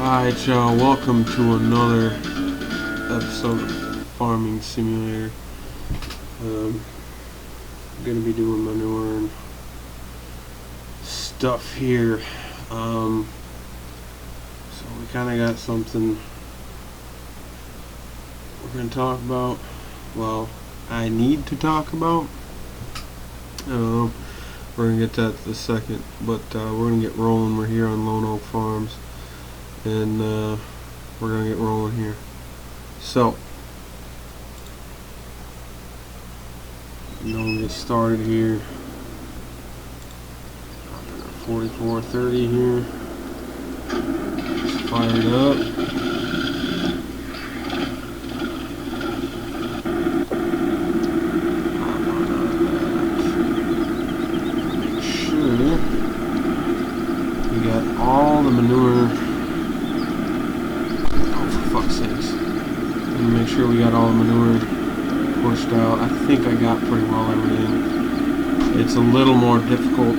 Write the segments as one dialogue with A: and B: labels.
A: Alright y'all, welcome to another episode of Farming Simulator. I'm gonna be doing manure and stuff here. So we kinda got something we're gonna talk about. Well, I need to talk about. We're gonna get that in a second, but we're gonna get rolling. We're here on Lone Oak Farms. And we're gonna get rolling here. So I'm gonna get started here. 4430 here. Just fire it up. Make sure we got all the manure. Make sure we got all the manure pushed out. I think I got pretty well everything. It's a little more difficult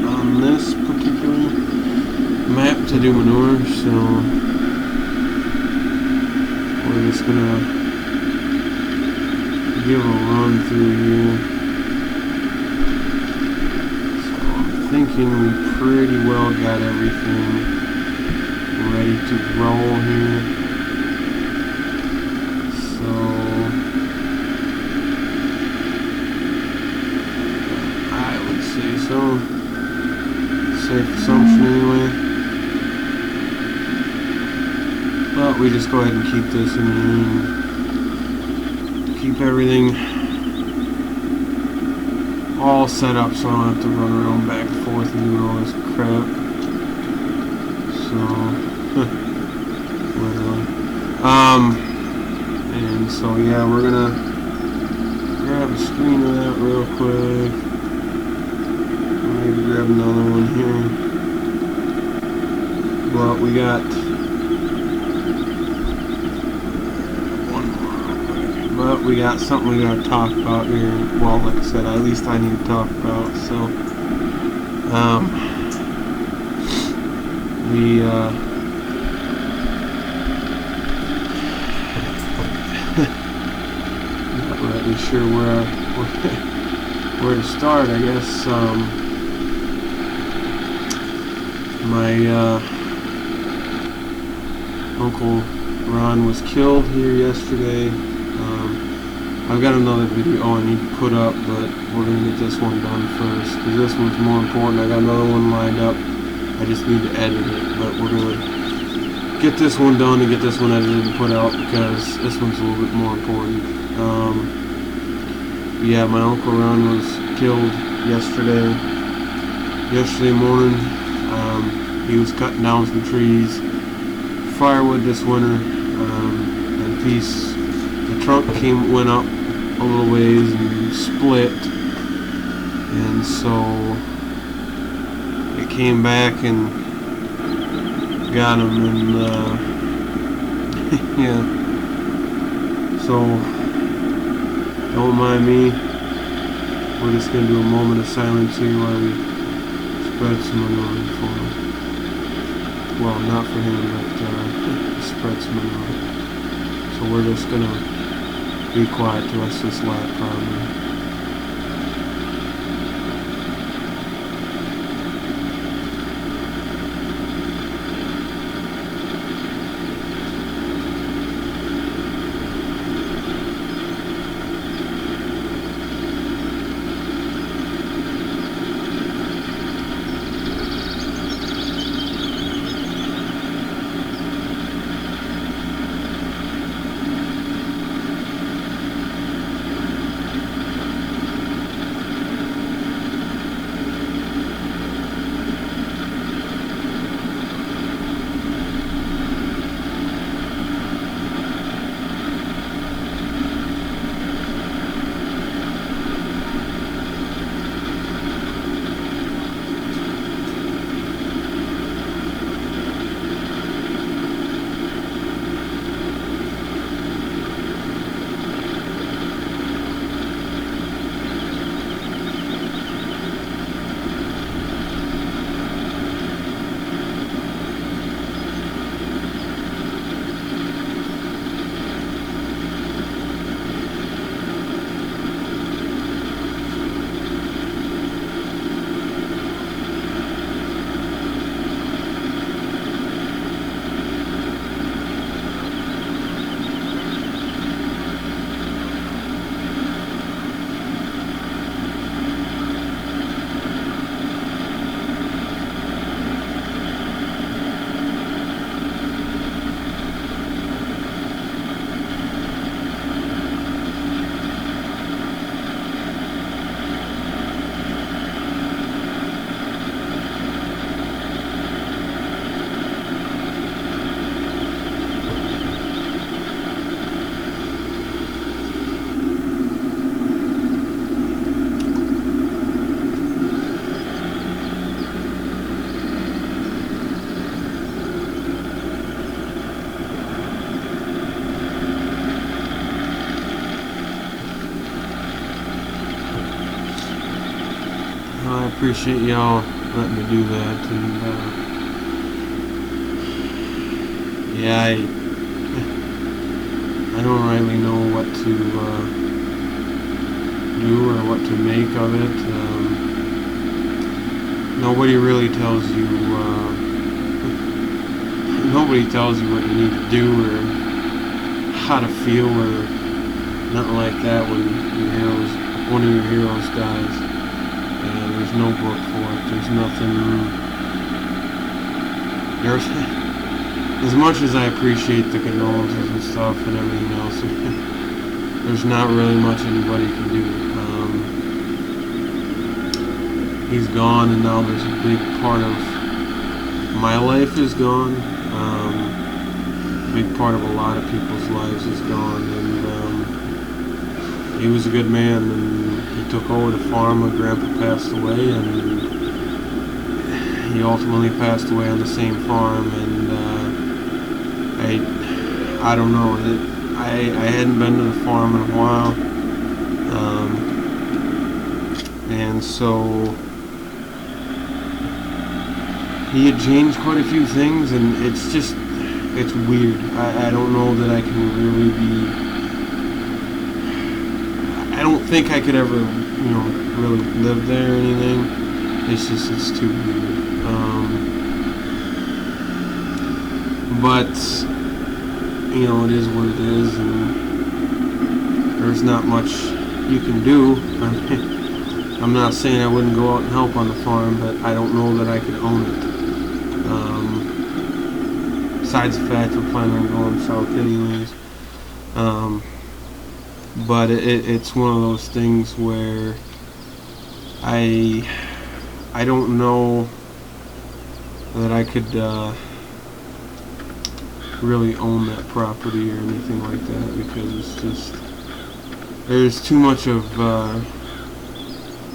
A: on this particular map to do manure, so we're just gonna give a run through here. So I'm thinking we pretty well got everything ready to roll here. So, safe assumption anyway. But we just go ahead and keep this in here and keep everything all set up so I don't have to run around back and forth and do all this crap. So, literally. And so yeah, we're gonna grab a screen of that real quick. Maybe grab another one here. But we got one more. But we got something we gotta talk about here. Well, like I said, at least I need to talk about. So, not really sure where to start. I guess. My Uncle Ron was killed here yesterday. I've got another video I need to put up, but we're going to get this one done first, because this one's more important. I got another one lined up. I just need to edit it, but we're going to get this one done and get this one edited and put out, because this one's a little bit more important. Yeah, my Uncle Ron was killed yesterday morning. He was cutting down some trees, firewood this winter, and the trunk went up a little ways and split, and so it came back and got him, and yeah, so don't mind me. We're just gonna do a moment of silence here while we spread some manure for him. Well, not for him, but spread some manure. So we're just gonna be quiet till it's this light, probably. I appreciate y'all letting me do that, and yeah, I don't really know what to do or what to make of it. Nobody really tells you. Nobody tells you what you need to do or how to feel or nothing like that when one of your heroes dies. And there's no book for it. There's nothing. As much as I appreciate the condolences and stuff and everything else, there's not really much anybody can do. He's gone, and now there's a big part of my life is gone. A big part of a lot of people's lives is gone, and he was a good man, and he took over the farm when Grandpa passed away, and he ultimately passed away on the same farm, and I don't know, I hadn't been to the farm in a while, and so he had changed quite a few things, and it's weird. I don't know that I can really be, I don't think I could ever, really live there or anything. It's too weird. But, it is what it is, and there's not much you can do. I'm not saying I wouldn't go out and help on the farm, but I don't know that I could own it. Besides the fact we're planning on going south anyways. But it's one of those things where I don't know that I could really own that property or anything like that, because there's too much of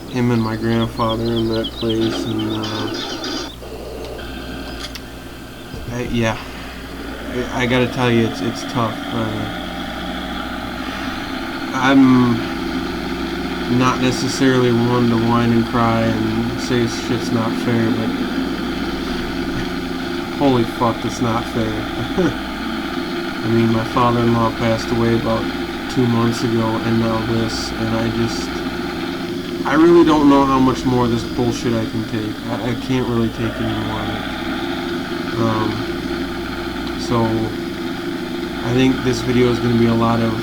A: him and my grandfather in that place, and I gotta tell you, it's tough. I'm not necessarily one to whine and cry and say shit's not fair, but holy fuck, it's not fair. I mean, my father-in-law passed away about 2 months ago, and now this, and I really don't know how much more of this bullshit I can take. I can't really take any more of it. So I think this video is going to be a lot of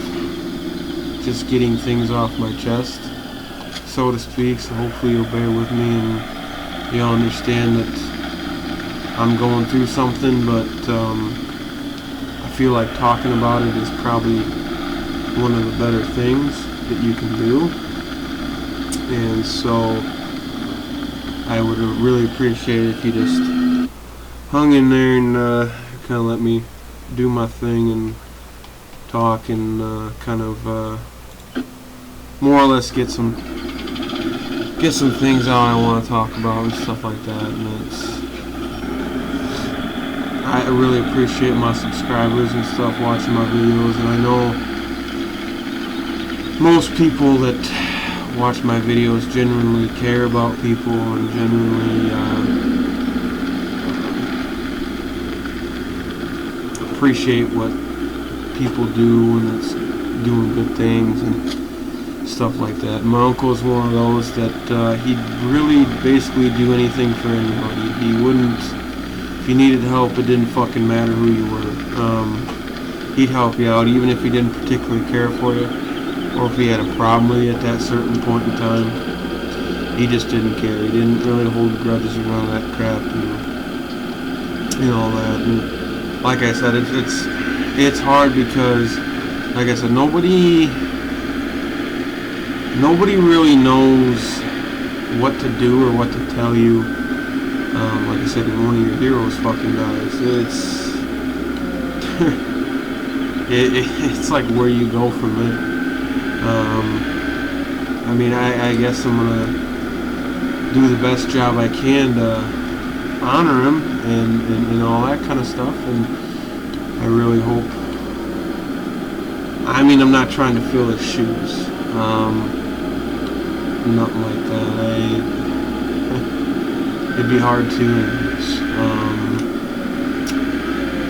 A: just getting things off my chest, so to speak, so hopefully you'll bear with me and you'll understand that I'm going through something, but I feel like talking about it is probably one of the better things that you can do, and so I would really appreciate it if you just hung in there and kind of let me do my thing and talk and kind of more or less get some things out I want to talk about and stuff like that. And I really appreciate my subscribers and stuff watching my videos, and I know most people that watch my videos genuinely care about people and genuinely appreciate what people do when it's doing good things and stuff like that. My uncle is one of those that he'd really basically do anything for anybody. He wouldn't, if you needed help, it didn't fucking matter who you were. He'd help you out even if he didn't particularly care for you, or if he had a problem with you at that certain point in time. He just didn't care. He didn't really hold grudges around that crap and all that. And like I said, it's hard because, like I said, nobody really knows what to do or what to tell you. Like I said, when one of your heroes fucking dies, it's like where you go from there. I mean, I guess I'm gonna do the best job I can to honor him and all that kind of stuff, and I really hope, I mean, I'm not trying to fill his shoes, nothing like that. it'd be hard to anyways.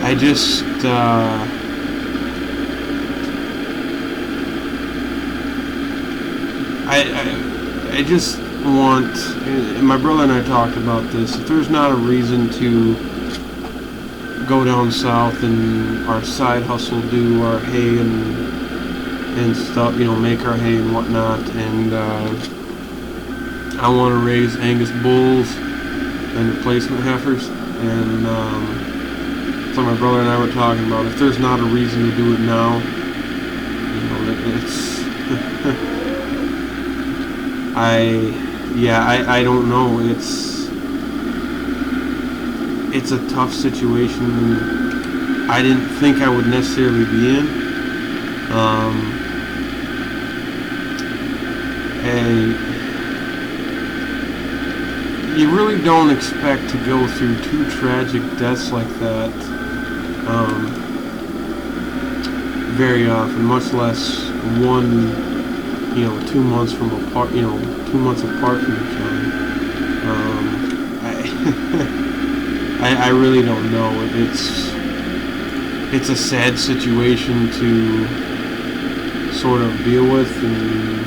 A: I just I just want, and my brother and I talked about this, if there's not a reason to go down south and our side hustle, do our hay and stuff, you know, make our hay and whatnot, and I want to raise Angus bulls and replacement heifers, and so my brother and I were talking about, if there's not a reason to do it now, you know, it's I don't know, it's a tough situation I didn't think I would necessarily be in. And you really don't expect to go through two tragic deaths like that very often, much less one, you know, 2 months from apart, you know, 2 months apart from each other. I really don't know. It's a sad situation to sort of deal with and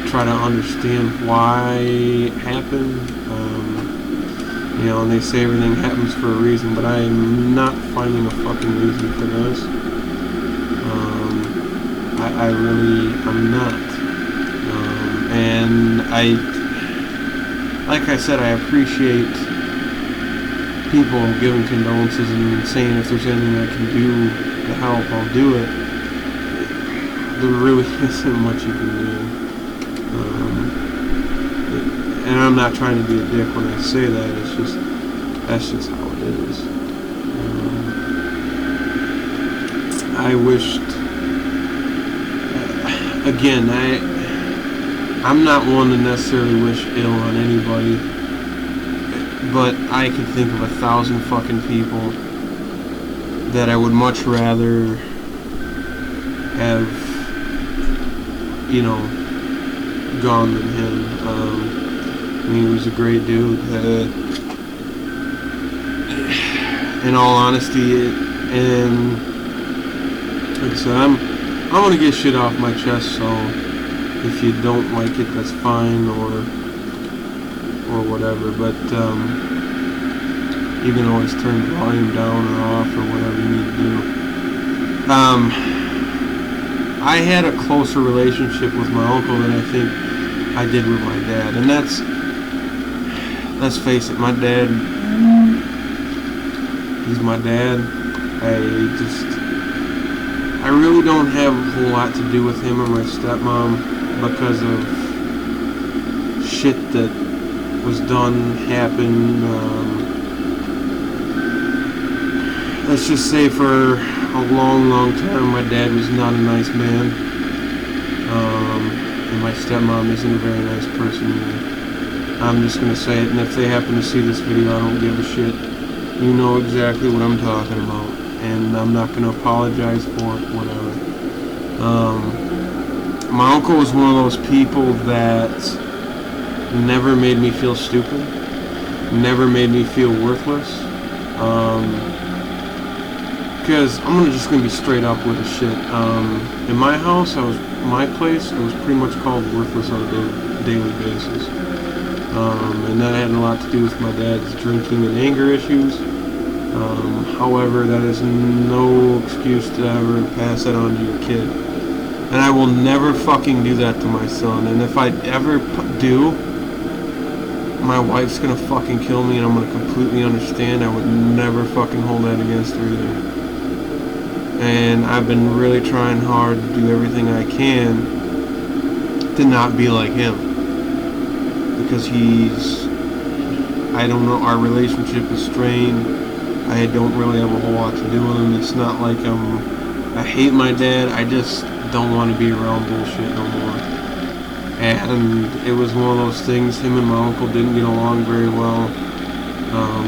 A: try to understand why it happened. You know, and they say everything happens for a reason, but I am not finding a fucking reason for this. I'm not. And like I said, I appreciate people giving condolences and saying if there's anything I can do to help, I'll do it. There really isn't much you can do. And I'm not trying to be a dick when I say that, that's just how it is. I wished, again, I'm not one to necessarily wish ill on anybody, but I can think of 1,000 fucking people that I would much rather have, you know, gone than him. I mean, he was a great dude. In all honesty, and like I said, I want to get shit off my chest, so if you don't like it, that's fine, or whatever, but you can always turn the volume down or off or whatever you need to do. I had a closer relationship with my uncle than I think I did with my dad, and let's face it, my dad, he's my dad. I really don't have a whole lot to do with him or my stepmom because of shit that was done, happened. Let's just say for a long, long time, my dad was not a nice man. And my stepmom isn't a very nice person either. I'm just going to say it, and if they happen to see this video, I don't give a shit. You know exactly what I'm talking about, and I'm not going to apologize for it, whatever. My uncle was one of those people that never made me feel stupid, never made me feel worthless, because I'm just going to be straight up with the shit. In my house, my place, it was pretty much called worthless on a daily basis. And that had a lot to do with my dad's drinking and anger issues. However, that is no excuse to ever pass that on to your kid. And I will never fucking do that to my son. And if I ever do, my wife's gonna fucking kill me, and I'm gonna completely understand. I would never fucking hold that against her either. And I've been really trying hard to do everything I can to not be like him. Because I don't know, our relationship is strained. I don't really have a whole lot to do with him. It's not like I hate my dad, I just don't want to be around bullshit no more. And it was one of those things, him and my uncle didn't get along very well.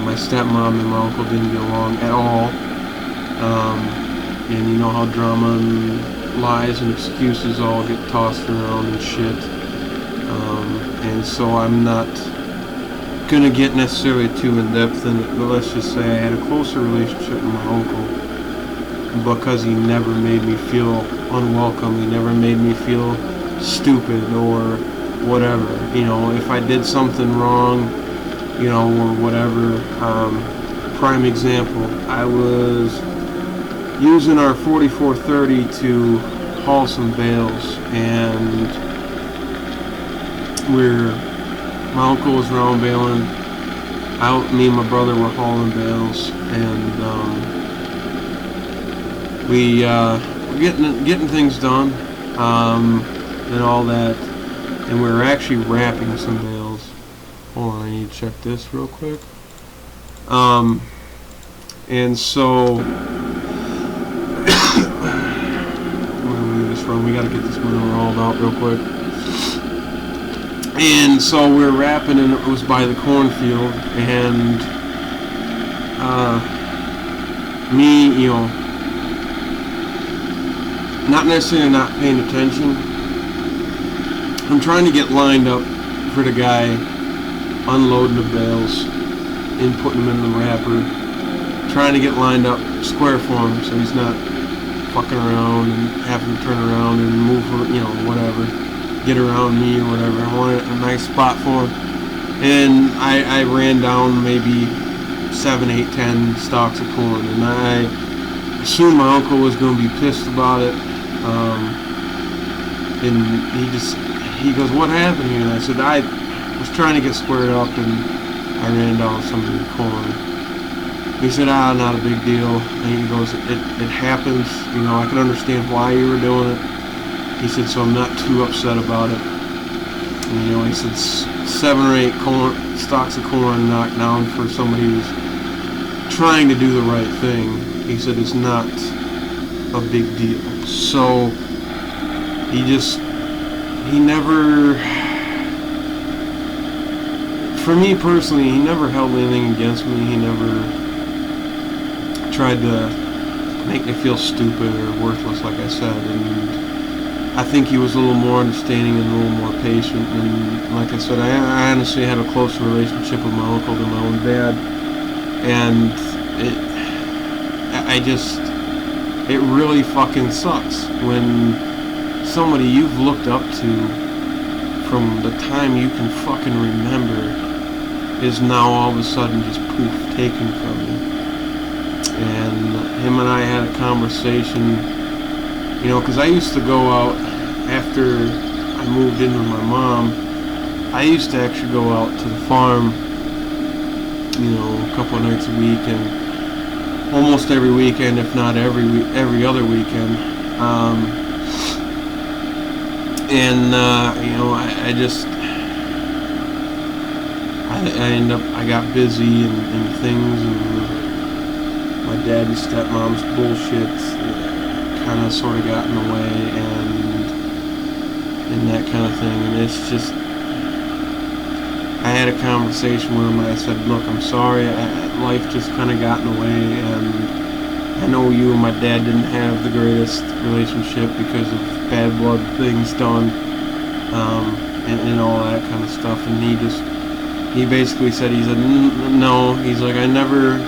A: My stepmom and my uncle didn't get along at all. And you know how drama and lies and excuses all get tossed around and shit. And so I'm not gonna get necessarily too in depth in it, but let's just say I had a closer relationship with my uncle because he never made me feel unwelcome. He never made me feel stupid or whatever. You know, if I did something wrong, you know, or whatever. Prime example, I was using our 4430 to haul some bales, and my uncle was round baling. Me and my brother were hauling bales, and we were getting things done, and all that. And we were actually wrapping some bales. Hold on, I need to check this real quick. And so where we this from? We got to get this manure hauled out real quick. And so we were wrapping, and it was by the cornfield, and me, you know, not necessarily not paying attention. I'm trying to get lined up for the guy unloading the bales and putting them in the wrapper, trying to get lined up square for him so he's not fucking around and having to turn around and move, you know, whatever, get around me or whatever. I wanted a nice spot for him, and I ran down maybe 7, 8, 10 stalks of corn, and I assumed my uncle was going to be pissed about it, and he goes, "What happened here?" And I said, "I was trying to get squared up, and I ran down some of the corn." He said, "Not a big deal." And he goes, it happens, you know, I can understand why you were doing it." He said, "So I'm not too upset about it." And, you know, he said 7 or 8 stalks of corn knocked down for somebody who's trying to do the right thing. He said it's not a big deal. So he never, for me personally, he never held anything against me. He never tried to make me feel stupid or worthless, like I said. And I think he was a little more understanding and a little more patient. And like I said, I honestly had a closer relationship with my uncle than my own dad. And it really fucking sucks when somebody you've looked up to from the time you can fucking remember is now all of a sudden just poof, taken from you. And him and I had a conversation, you know, because I used to go out after I moved in with my mom. I used to actually go out to the farm, you know, a couple of nights a week, and almost every weekend, if not every other weekend. You know, I got busy and things, and my dad and stepmom's bullshit kind of sort of got in the way, and that kind of thing. And it's just, I had a conversation with him, and I said, "Look, I'm sorry, life just kind of got in the way, and I know you and my dad didn't have the greatest relationship because of bad blood things done, and all that kind of stuff." And he basically said, he said, "No," he's like, I never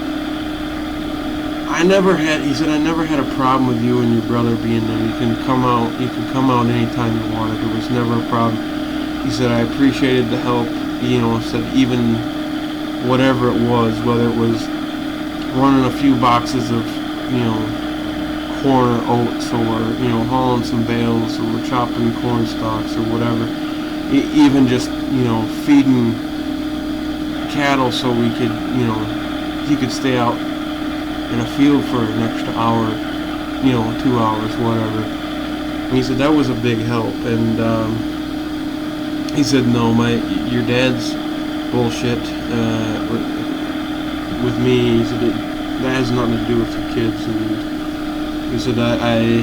A: had a problem with you and your brother being there. You can come out anytime you wanted. There was never a problem." He said, "I appreciated the help," you know, said even whatever it was, whether it was running a few boxes of, you know, corn or oats, or, you know, hauling some bales, or chopping corn stalks, or whatever, even just, you know, feeding cattle so we could, you know, he could stay out in a field for an extra hour, you know, 2 hours, whatever. And he said that was a big help. And he said, "No, your dad's bullshit with me." He said that has nothing to do with your kids. And he said, I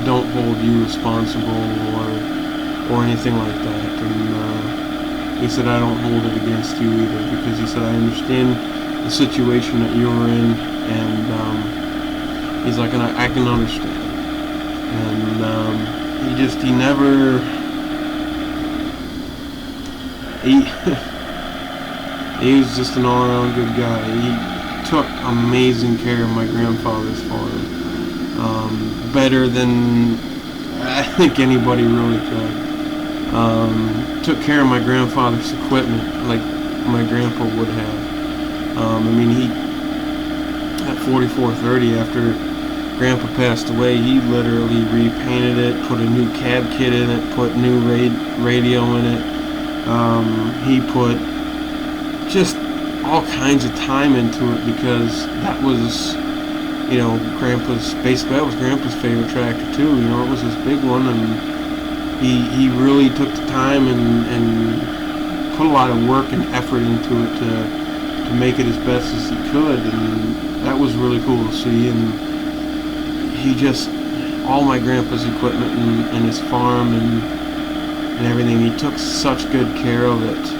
A: don't hold you responsible or anything like that. And he said, "I don't hold it against you either," because he said, "I understand the situation that you were in," and he's like, "and I can understand." And he never, He was just an all-around good guy. He took amazing care of my grandfather's farm, better than I think anybody really could. Took care of my grandfather's equipment like my grandpa would have. I mean, he at 4430, after Grandpa passed away, he literally repainted it, put a new cab kit in it, put new radio in it. He put just all kinds of time into it, because that was, you know, that was Grandpa's favorite tractor too. You know, it was his big one, and he really took the time and put a lot of work and effort into it to make it as best as he could, and that was really cool to see. And he just, all my grandpa's equipment and his farm and everything, he took such good care of it,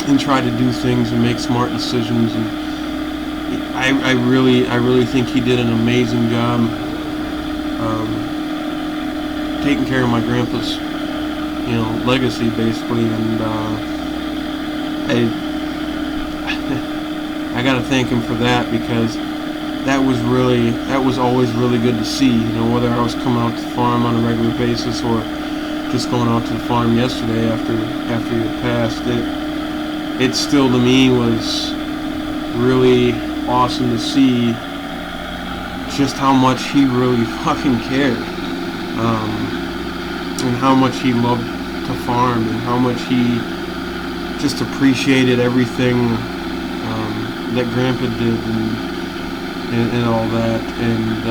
A: and tried to do things and make smart decisions. And I really think he did an amazing job taking care of my grandpa's, you know, legacy basically. And I gotta thank him for that, because that was always really good to see. You know, whether I was coming out to the farm on a regular basis or just going out to the farm yesterday after he had passed, it still to me was really awesome to see just how much he really fucking cared, and how much he loved to farm, and how much he just appreciated everything that Grandpa did and all that. And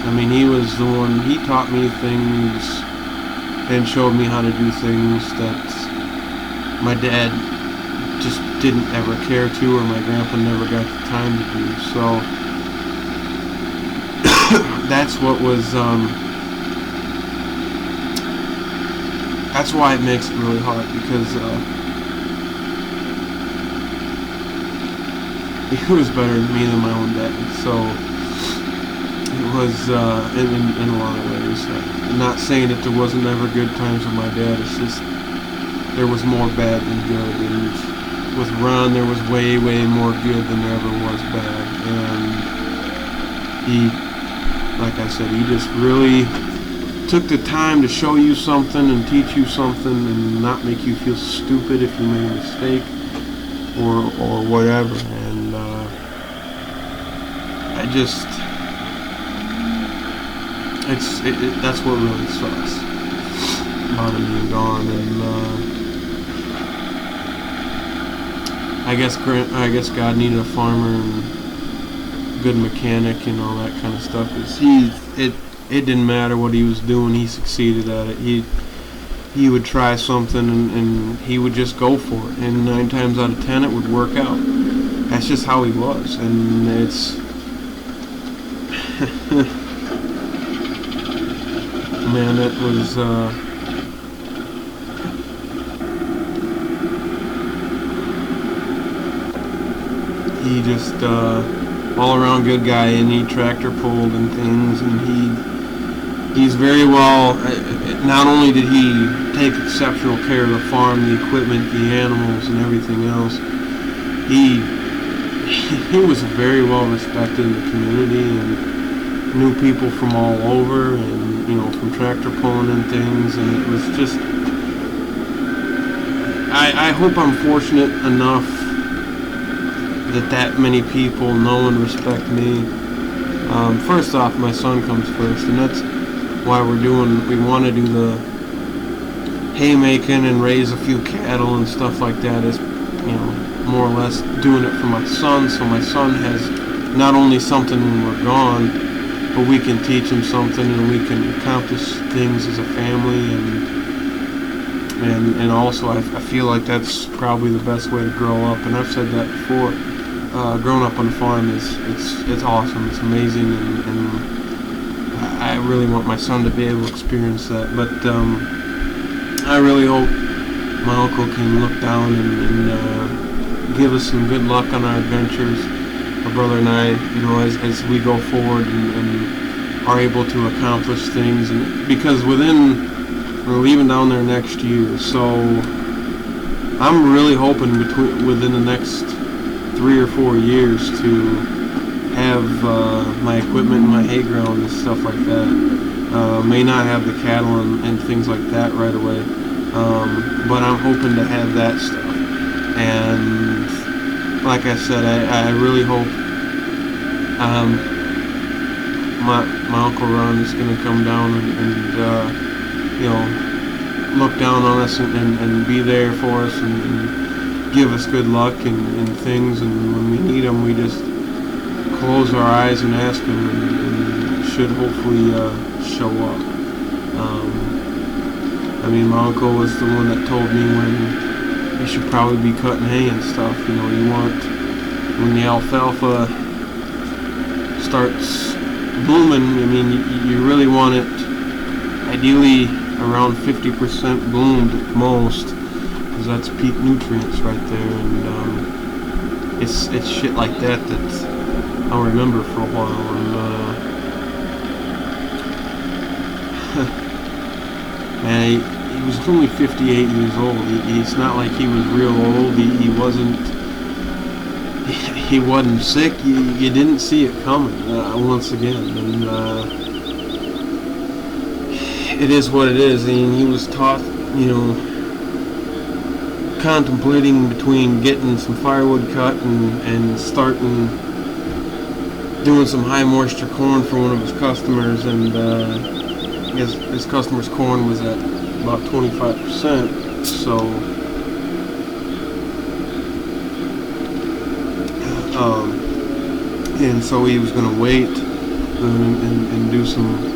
A: I mean, he was the one, he taught me things and showed me how to do things that my dad just didn't ever care to, or my grandpa never got the time to do. So that's what was that's why it makes it really hard, because he was better than me than my own dad. So it was in a lot of ways. I'm not saying that there wasn't ever good times with my dad. It's just there was more bad than good. And with Ron, there was way more good than there ever was bad. And he, like I said, he just really took the time to show you something and teach you something, and not make you feel stupid if you made a mistake or whatever. And I just, that's what really sucks about him being gone. And I guess God needed a farmer and good mechanic and all that kind of stuff. Cause it didn't matter what he was doing, he succeeded at it. He would try something and he would just go for it, and 9 times out of 10 it would work out. That's just how he was. And it's man, that was he just all around good guy, and he tractor pulled and things, and he's very well, not only did he take exceptional care of the farm, the equipment, the animals, and everything else, he was very well respected in the community, and knew people from all over, and, you know, from tractor pulling and things. And it was just, I hope I'm fortunate enough that many people know and respect me. First off, my son comes first, and that's why we want to do the haymaking and raise a few cattle and stuff like that, is, you know, more or less doing it for my son, so my son has not only something when we're gone, but we can teach him something, and we can accomplish things as a family. And also I feel like that's probably the best way to grow up. And I've said that before. Growing up on the farm it's awesome, it's amazing, and I really want my son to be able to experience that. But I really hope my uncle can look down and give us some good luck on our adventures, my brother and I, you know, as we go forward and are able to accomplish things. And because we're leaving down there next year, so I'm really hoping within the next 3 or 4 years to have my equipment and my hay ground and stuff like that. May not have the cattle and things like that right away, but I'm hoping to have that stuff. And like I said, I really hope my Uncle Ron is going to come down and you know, look down on us and be there for us and give us good luck and things, and when we need them we just close our eyes and ask him, and should hopefully show up. I mean, my uncle was the one that told me when you should probably be cutting hay and stuff. You know, you want, when the alfalfa starts blooming, I mean, you really want it ideally around 50% bloomed at most, because that's peak nutrients right there. And it's shit like that I'll remember for a while. And he was only 58 years old. It's not like he was real old. He wasn't sick. You didn't see it coming, once again. And it is what it is. And he was taught, you know, contemplating between getting some firewood cut and starting doing some high moisture corn for one of his customers, and his customer's corn was at about 25%, so and so he was going to wait and do some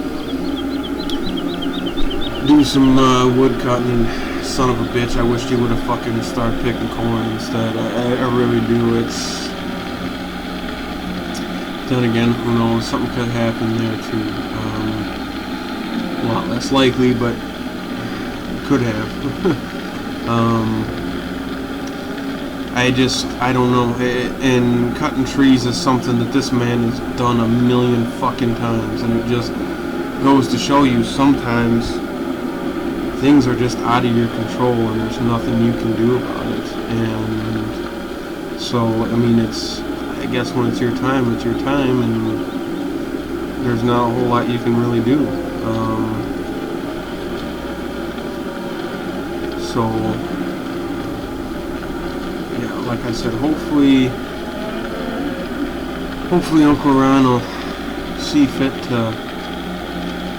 A: wood cutting. And son of a bitch, I wished he would have fucking started picking corn instead. I really do. It's, then again, who knows, something could happen there too. A lot less likely, but could have. I don't know. And cutting trees is something that this man has done a million fucking times, and it just goes to show you sometimes things are just out of your control and there's nothing you can do about it. And so, I mean, I guess when it's your time, it's your time, and there's not a whole lot you can really do. So, yeah, like I said, hopefully Uncle Ron will see fit to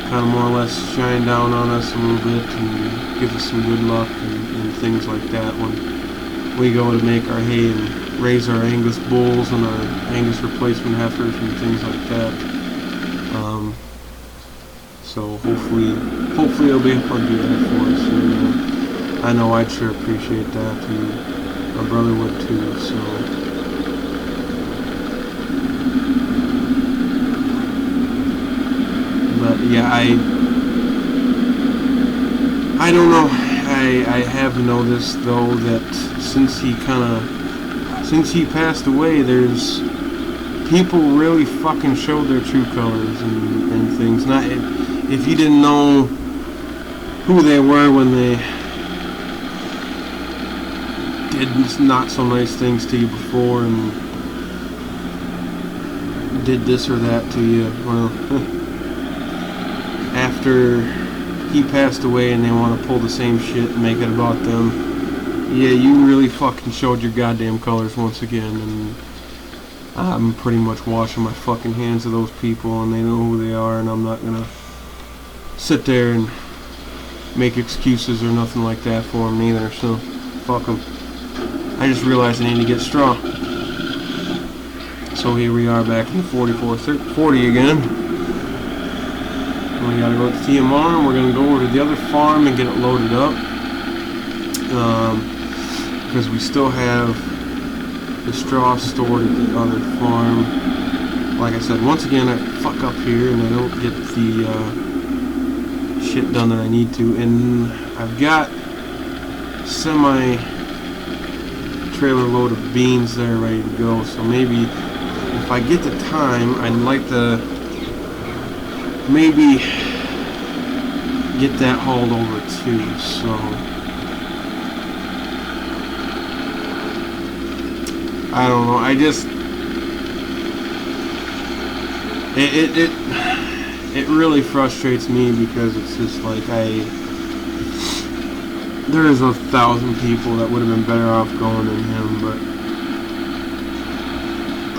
A: kind of more or less shine down on us a little bit and give us some good luck and things like that when we go to make our hay and raise our Angus bulls and our Angus replacement heifers and things like that. So hopefully he'll be able to do that for us. And, I know I'd sure appreciate that, and my brother would too. So, but yeah, I don't know. I have noticed though that since he passed away, there's people really fucking showed their true colors and things. Not if you didn't know who they were when they did not so nice things to you before and did this or that to you, well, after he passed away and they want to pull the same shit and make it about them, yeah, you really fucking showed your goddamn colors once again. And I'm pretty much washing my fucking hands of those people, and they know who they are, and I'm not gonna sit there and make excuses or nothing like that for them neither. So fuck them. I just realized I need to get straw. So here we are back in 40 again. We gotta go to TMR, and we're gonna go over to the other farm and get it loaded up. Because we still have the straw stored at the other farm. Like I said, once again, I fuck up here and I don't get the shit done that I need to. And I've got semi-trailer load of beans there ready to go. So maybe if I get the time, I'd like to maybe get that hauled over too. So I don't know. I just it really frustrates me because it's just like there's 1,000 people that would have been better off going than him, but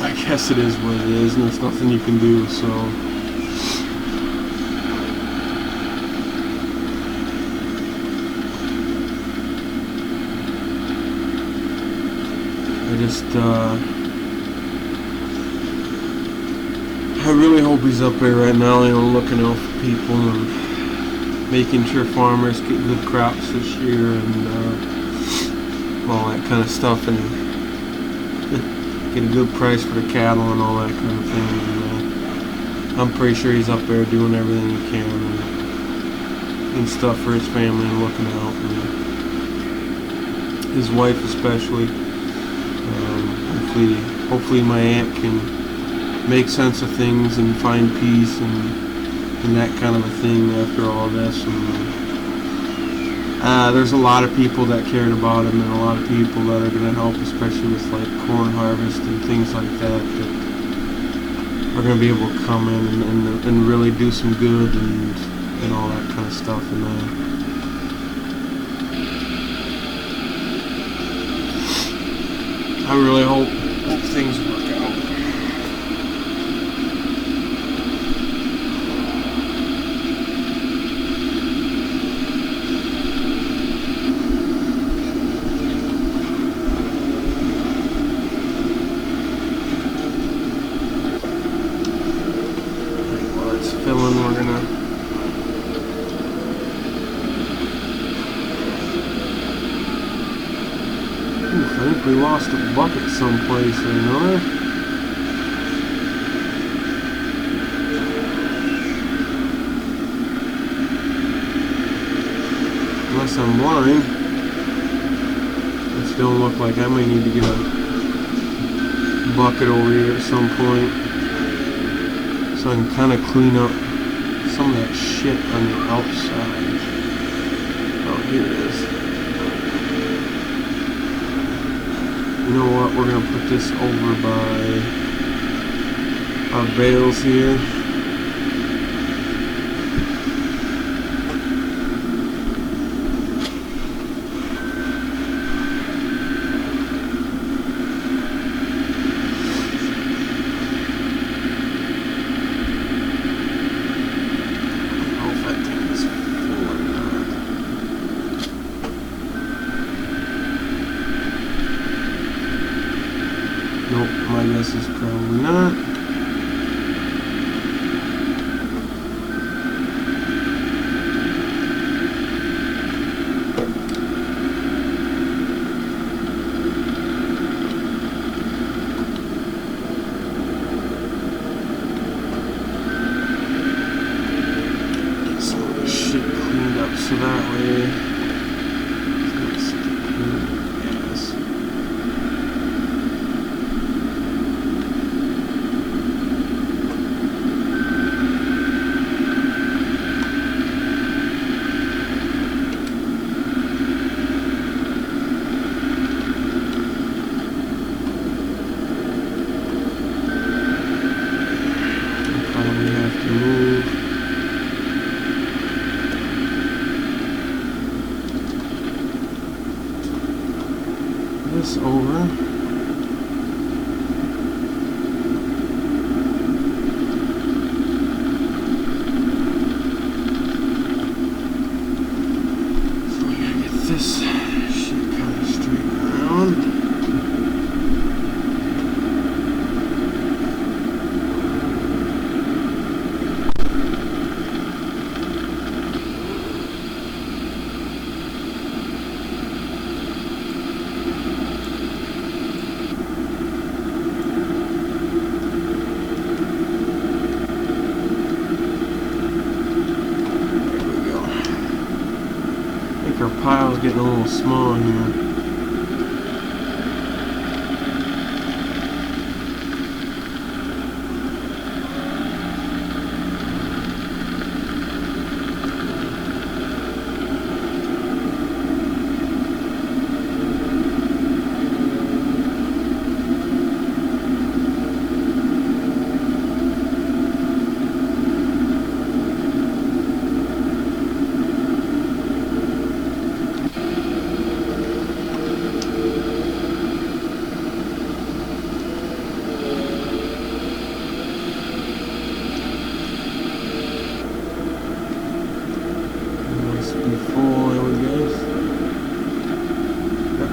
A: I guess it is what it is, and there's nothing you can do. So I really hope he's up there right now, you know, looking out for people and making sure farmers get good crops this year and all that kind of stuff, and get a good price for the cattle and all that kind of thing. And, I'm pretty sure he's up there doing everything he can and stuff for his family and looking out, and his wife especially. Hopefully my aunt can make sense of things and find peace and that kind of a thing after all this. And there's a lot of people that cared about him, and a lot of people that are going to help, especially with like corn harvest and things like that are going to be able to come in and really do some good and all that kind of stuff. And I really hope things work out. While it's filling, we're gonna I think we lost a bucket someplace or another. Unless I'm blind. This don't look like I may need to get a bucket over here at some point, so I can kind of clean up some of that shit on the outside. Oh, here it is. You know what, we're going to put this over by our bales here. Nope, my guess is probably not. Get some of this shit cleaned up so that way it's not sticking gas. This over. So we gotta get this shit kind of straight around. Our pile's getting a little small here.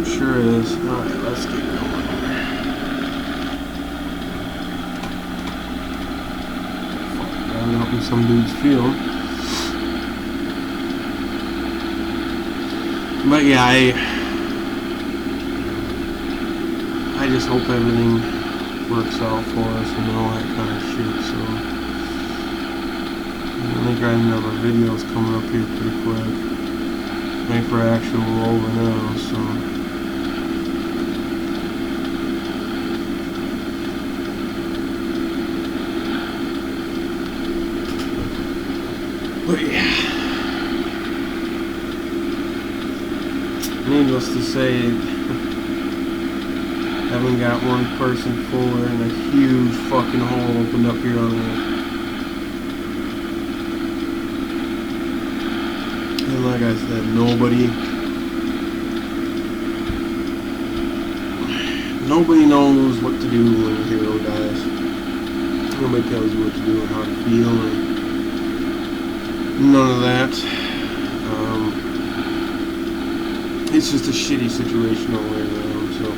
A: Sure is. Alright, let's get going. I'm out in some dude's field. But yeah, I just hope everything works out for us and all that kind of shit, so I think I have our videos coming up here pretty quick. I think we're actually over now, so but yeah, needless to say, haven't got one person fuller and a huge fucking hole opened up here on it. And like I said, nobody knows what to do when a hero dies. Nobody tells you what to do and how to feel and none of that. It's just a shitty situation all the way around, so.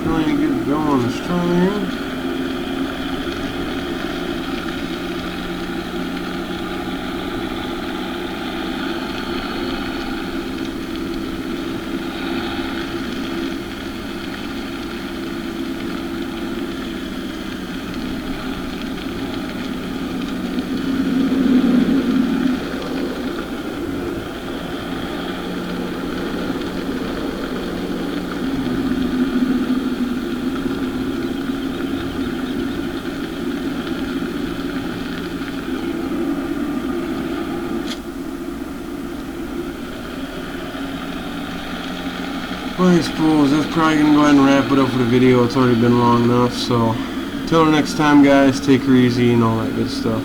A: Trying to get going this time. Well, I suppose that's probably going to go ahead and wrap it up for the video. It's already been long enough, so until next time, guys, take her easy and all that good stuff.